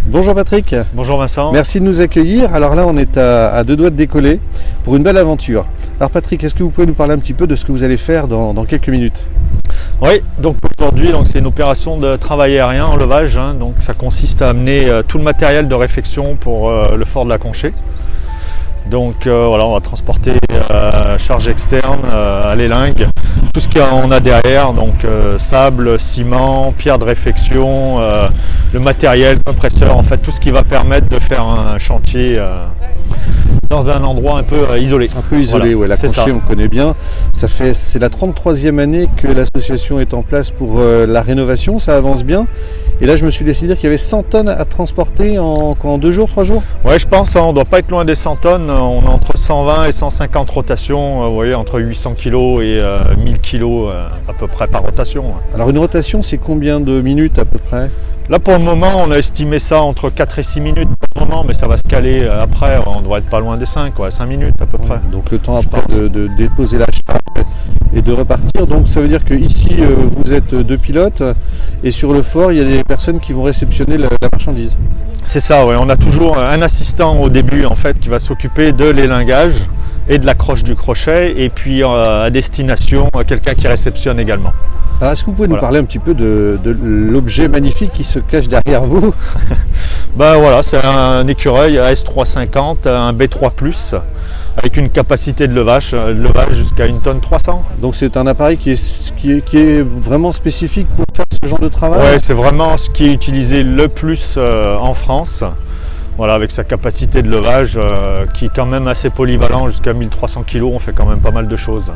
Bonjour Patrick. Bonjour Vincent. Merci de nous accueillir. Alors là, on est à deux doigts de décoller pour une belle aventure. Alors Patrick, est-ce que vous pouvez nous parler un petit peu de ce que vous allez faire dans quelques minutes? Oui, donc aujourd'hui, c'est une opération de travail aérien en levage. Donc ça consiste à amener tout le matériel de réfection pour le fort de la Conchée. Donc voilà, on va transporter charge externe, à l'élingue, tout ce qu'on a derrière, donc sable, ciment, pierre de réfection, le matériel, compresseur, en fait tout ce qui va permettre de faire un chantier dans un endroit un peu isolé. Un peu isolé, voilà, ouais, la Conchée on connaît bien. C'est la 33e année que l'association est en place pour la rénovation, ça avance bien. Et là je me suis laissé dire qu'il y avait 100 tonnes à transporter en 2 jours, 3 jours? Ouais, je pense, on ne doit pas être loin des 100 tonnes, on a entre 120 et 150 rotations, vous voyez, entre 800 kg et 1000 kg à peu près par rotation. Alors une rotation c'est combien de minutes à peu près? Là pour le moment on a estimé ça entre 4 et 6 minutes pour le moment, mais ça va se caler après, on devrait être pas loin des 5, 5 minutes à peu près. Donc le temps après de déposer la charge et de repartir. Donc ça veut dire que ici vous êtes 2 pilotes et sur le fort il y a des personnes qui vont réceptionner la marchandise. C'est ça, ouais. On a toujours un assistant au début en fait qui va s'occuper de l'élingage et de l'accroche du crochet, et puis à destination quelqu'un qui réceptionne également. Alors est-ce que vous pouvez nous parler un petit peu de l'objet magnifique qui se cache derrière vous? Ben voilà, c'est un écureuil AS350, un B3+, avec une capacité de levage jusqu'à 1 tonne 300. Donc c'est un appareil qui est vraiment spécifique pour faire ce genre de travail? Oui, c'est vraiment ce qui est utilisé le plus en France. Voilà, avec sa capacité de levage qui est quand même assez polyvalent, jusqu'à 1300 kg, on fait quand même pas mal de choses.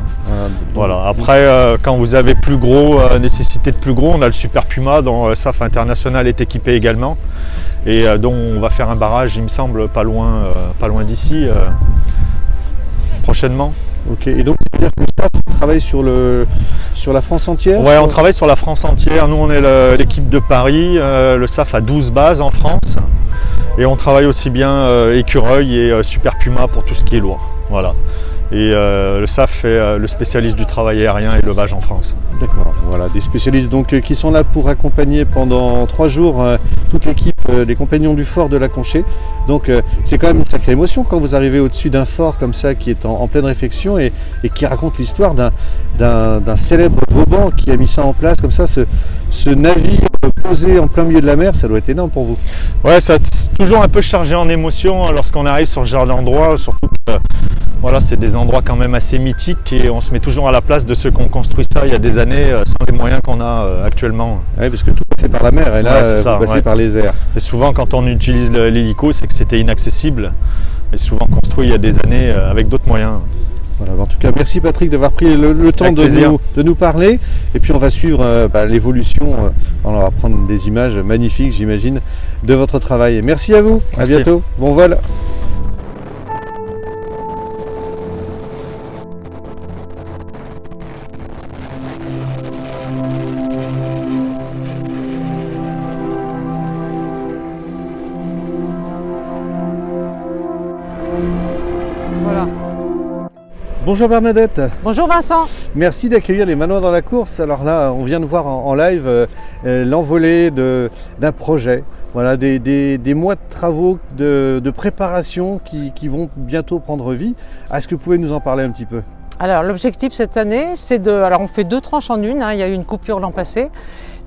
Voilà. Après, quand vous avez plus gros, nécessité de plus gros, on a le Super Puma dont SAF International est équipé également, et dont on va faire un barrage, il me semble, pas loin d'ici, prochainement. Ok, et donc ça veut dire que le SAF travaille sur la France entière? Ouais, on travaille sur la France entière. Nous, on est l'équipe de Paris. Le SAF a 12 bases en France. Et on travaille aussi bien écureuil et Super Puma pour tout ce qui est lourd. Voilà. Et le SAF est le spécialiste du travail aérien et levage en France. D'accord, voilà, des spécialistes donc qui sont là pour accompagner pendant 3 jours toute l'équipe des compagnons du fort de la Conchée. Donc c'est quand même une sacrée émotion quand vous arrivez au-dessus d'un fort comme ça qui est en pleine réfection et qui raconte l'histoire d'un célèbre Vauban qui a mis ça en place comme ça, ce navire posé en plein milieu de la mer. Ça doit être énorme pour vous. Ouais, c'est toujours un peu chargé en émotion lorsqu'on arrive sur ce genre d'endroit, surtout que voilà, c'est des endroits quand même assez mythiques et on se met toujours à la place de ceux qui ont construit ça il y a des années sans les moyens qu'on a actuellement. Oui, parce que tout passait par la mer et là, ça, vous passez par les airs. Et souvent quand on utilise l'hélico, c'est que c'était inaccessible, et souvent construit il y a des années avec d'autres moyens. Voilà, en tout cas, merci Patrick d'avoir pris le temps de nous parler. Et puis on va suivre l'évolution, on va prendre des images magnifiques, j'imagine, de votre travail. Merci à vous, merci. À bientôt, bon vol. Voilà. Bonjour Bernadette. Bonjour Vincent. Merci d'accueillir les Manoirs dans la course. Alors là, on vient de voir en live l'envolée d'un projet. Voilà, des mois de travaux, de préparation qui vont bientôt prendre vie. Est-ce que vous pouvez nous en parler un petit peu? Alors l'objectif cette année, c'est de... Alors on fait 2 tranches en une, il y a eu une coupure l'an passé.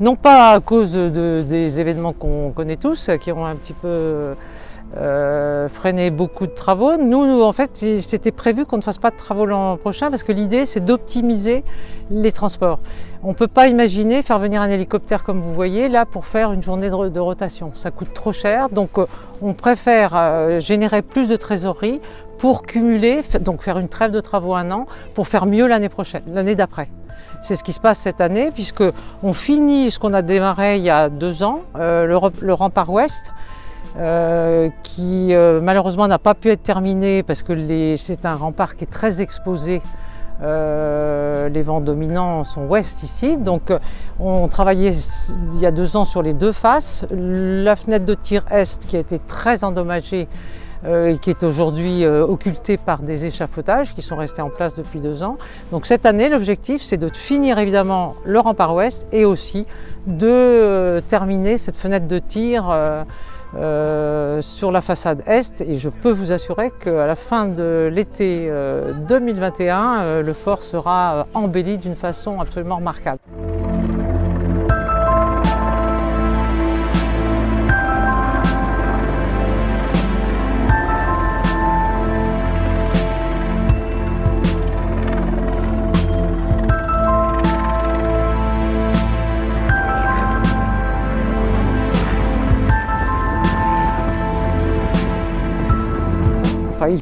Non pas à cause des événements qu'on connaît tous, qui ont un petit peu freiné beaucoup de travaux. Nous en fait, c'était prévu qu'on ne fasse pas de travaux l'an prochain parce que l'idée c'est d'optimiser les transports. On ne peut pas imaginer faire venir un hélicoptère comme vous voyez là pour faire une journée de rotation. Ça coûte trop cher, donc on préfère générer plus de trésorerie pour cumuler, donc faire une trêve de travaux 1 an pour faire mieux l'année prochaine, l'année d'après. C'est ce qui se passe cette année puisque on finit ce qu'on a démarré il y a 2 ans, le rempart ouest, qui malheureusement n'a pas pu être terminé parce que c'est un rempart qui est très exposé. Les vents dominants sont ouest ici, donc on travaillait il y a 2 ans sur les 2 faces. La fenêtre de tir est qui a été très endommagée et qui est aujourd'hui occultée par des échafaudages qui sont restés en place depuis 2 ans. Donc cette année, l'objectif c'est de finir évidemment le rempart ouest et aussi de terminer cette fenêtre de tir sur la façade est, et je peux vous assurer qu'à la fin de l'été 2021, le fort sera embelli d'une façon absolument remarquable. Il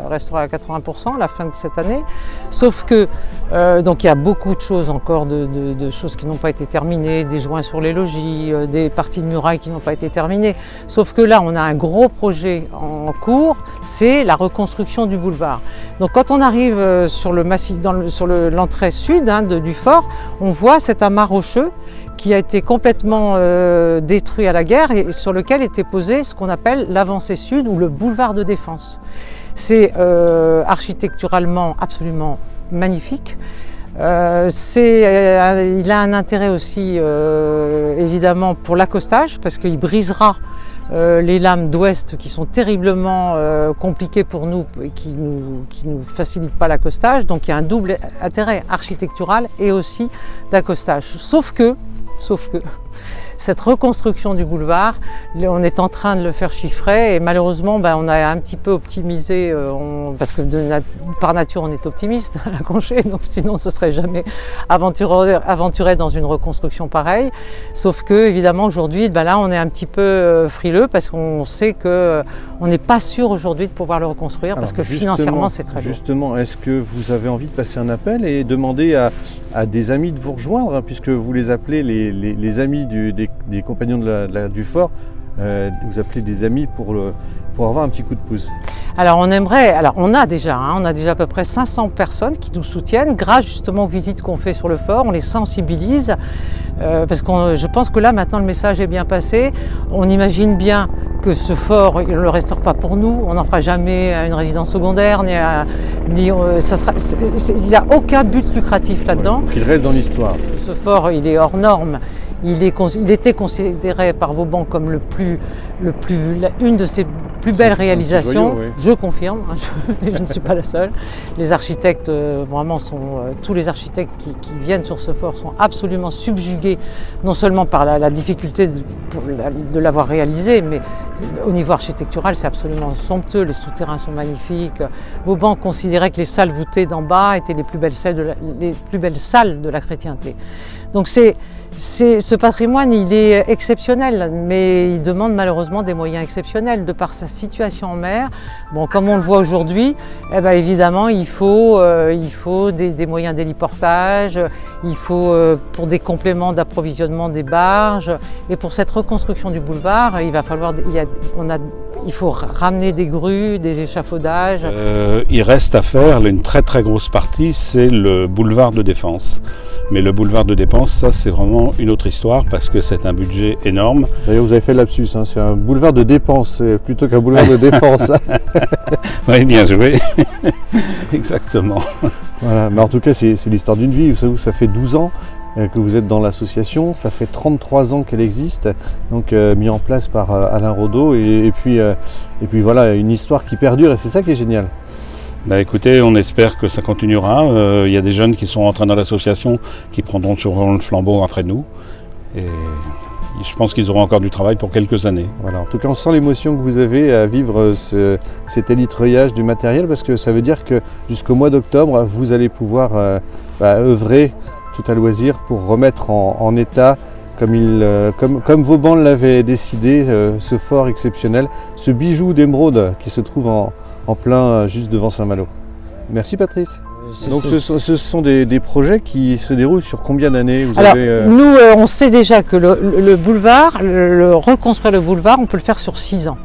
restera à 80% à la fin de cette année, sauf que donc il y a beaucoup de choses encore, de choses qui n'ont pas été terminées, des joints sur les logis, des parties de murailles qui n'ont pas été terminées, sauf que là on a un gros projet en cours, c'est la reconstruction du boulevard. Donc quand on arrive sur le massif, sur l'entrée sud du fort, on voit cet amas rocheux qui a été complètement détruit à la guerre et sur lequel était posé ce qu'on appelle l'avancée sud ou le boulevard de défense. C'est architecturalement absolument magnifique. Il a un intérêt aussi évidemment pour l'accostage parce qu'il brisera les lames d'ouest qui sont terriblement compliquées pour nous et qui nous facilitent pas l'accostage. Donc il y a un double intérêt architectural et aussi d'accostage. Sauf que cette reconstruction du boulevard, on est en train de le faire chiffrer et malheureusement on a un petit peu optimisé, parce que par nature on est optimiste à la Conchée, donc sinon on ne se serait jamais aventuré dans une reconstruction pareille. Sauf que évidemment aujourd'hui là on est un petit peu frileux parce qu'on sait qu'on n'est pas sûr aujourd'hui de pouvoir le reconstruire. Alors parce que financièrement c'est très lourd. Justement, est-ce que vous avez envie de passer un appel et demander à des amis de vous rejoindre, hein, puisque vous les appelez les amis des compagnons du fort, vous appelez des amis pour avoir un petit coup de pouce? Alors on a déjà à peu près 500 personnes qui nous soutiennent grâce justement aux visites qu'on fait sur le fort, on les sensibilise parce que je pense que là maintenant le message est bien passé, on imagine bien que ce fort, il ne le restaure pas pour nous, on n'en fera jamais une résidence secondaire, il n'y a aucun but lucratif là-dedans. Qu'il reste dans l'histoire. Ce fort, il est hors norme, il était considéré par Vauban comme une de ses plus belles réalisations. Joyau, oui. Je confirme, je ne suis pas la seule. Les architectes, vraiment, tous les architectes qui viennent sur ce fort sont absolument subjugués, non seulement par la difficulté de l'avoir réalisé, mais au niveau architectural, c'est absolument somptueux. Les souterrains sont magnifiques. Vauban considérait que les salles voûtées d'en bas étaient les plus belles salles de la chrétienté. Donc ce patrimoine, il est exceptionnel, mais il demande malheureusement des moyens exceptionnels de par sa situation en mer. Bon, comme on le voit aujourd'hui, évidemment, il faut des moyens d'héliportage, il faut pour des compléments d'approvisionnement des barges, et pour cette reconstruction du boulevard, il faut ramener des grues, des échafaudages. Il reste à faire une très très grosse partie, c'est le boulevard de défense. Mais le boulevard de défense, ça c'est vraiment une autre histoire parce que c'est un budget énorme. D'ailleurs vous avez fait le lapsus, hein, c'est un boulevard de dépense plutôt qu'un boulevard de défense. Oui, bien joué. Exactement. Voilà, mais en tout cas c'est l'histoire d'une vie. Vous savez, ça fait 12 ans que vous êtes dans l'association, ça fait 33 ans qu'elle existe, donc mis en place par Alain Rodeau et puis voilà, une histoire qui perdure et c'est ça qui est génial. Écoutez, on espère que ça continuera. Il y a des jeunes qui sont entrés dans l'association qui prendront sûrement le flambeau après nous. Et je pense qu'ils auront encore du travail pour quelques années. Voilà, en tout cas, on sent l'émotion que vous avez à vivre cet élitreuillage du matériel parce que ça veut dire que jusqu'au mois d'octobre, vous allez pouvoir œuvrer tout à loisir pour remettre en état, comme Vauban l'avait décidé, ce fort exceptionnel, ce bijou d'émeraude qui se trouve en plein juste devant Saint-Malo. Merci Patrice. Donc ce sont des projets qui se déroulent sur combien d'années? Nous, on sait déjà que le boulevard, reconstruire le boulevard, on peut le faire sur 6 ans.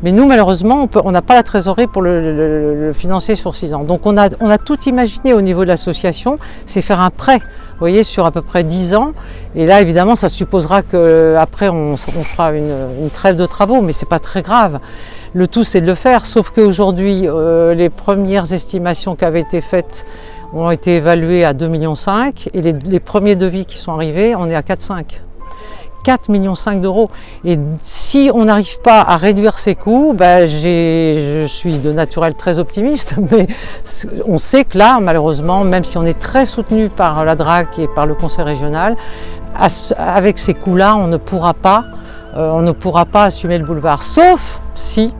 Mais nous, malheureusement, on n'a pas la trésorerie pour le financer sur 6 ans. Donc on a tout imaginé au niveau de l'association, c'est faire un prêt, vous voyez, sur à peu près 10 ans. Et là, évidemment, ça supposera qu'après, on fera une trêve de travaux, mais c'est pas très grave. Le tout, c'est de le faire, sauf qu'aujourd'hui, les premières estimations qui avaient été faites ont été évaluées à 2,5 millions et les premiers devis qui sont arrivés, on est à 4,5. 4,5 millions d'euros. Et si on n'arrive pas à réduire ces coûts, je suis de naturel très optimiste, mais on sait que là, malheureusement, même si on est très soutenu par la DRAC et par le conseil régional, avec ces coûts-là, on ne pourra pas assumer le boulevard, sauf si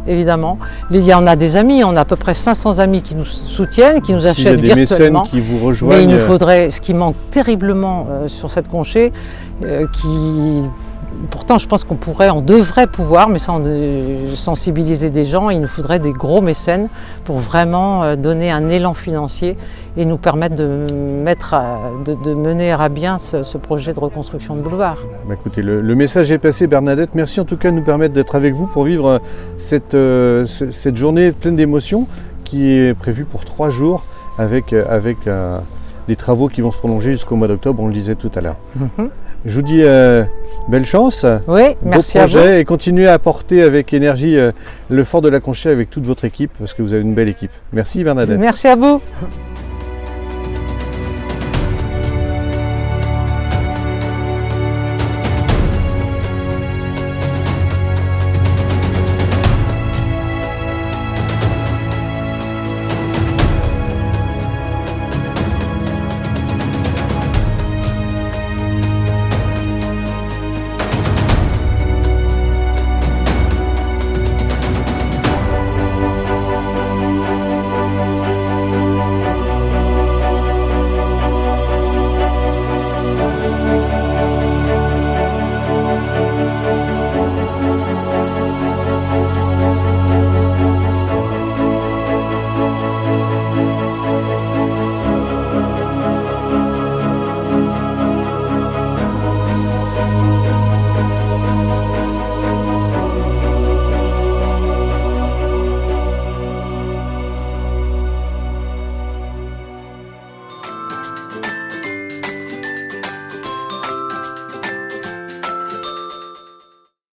évidemment, on a des amis, on a à peu près 500 amis qui nous soutiennent, qui nous achètent virtuellement. S'il y a des mécènes virtuellement. qui vous rejoignent. Mais il nous faudrait, ce qui manque terriblement sur cette conchée, pourtant je pense on devrait pouvoir, mais sans sensibiliser des gens, il nous faudrait des gros mécènes pour vraiment donner un élan financier et nous permettre de mener à bien ce projet de reconstruction de boulevard. Écoutez, le message est passé, Bernadette. Merci en tout cas de nous permettre d'être avec vous pour vivre cette journée pleine d'émotions qui est prévue pour 3 jours avec des travaux qui vont se prolonger jusqu'au mois d'octobre, on le disait tout à l'heure. Je vous dis belle chance, oui, merci beau projet, à vous. et continuez à porter avec énergie le fort de la Conchée avec toute votre équipe parce que vous avez une belle équipe. Merci Bernadette. Merci à vous.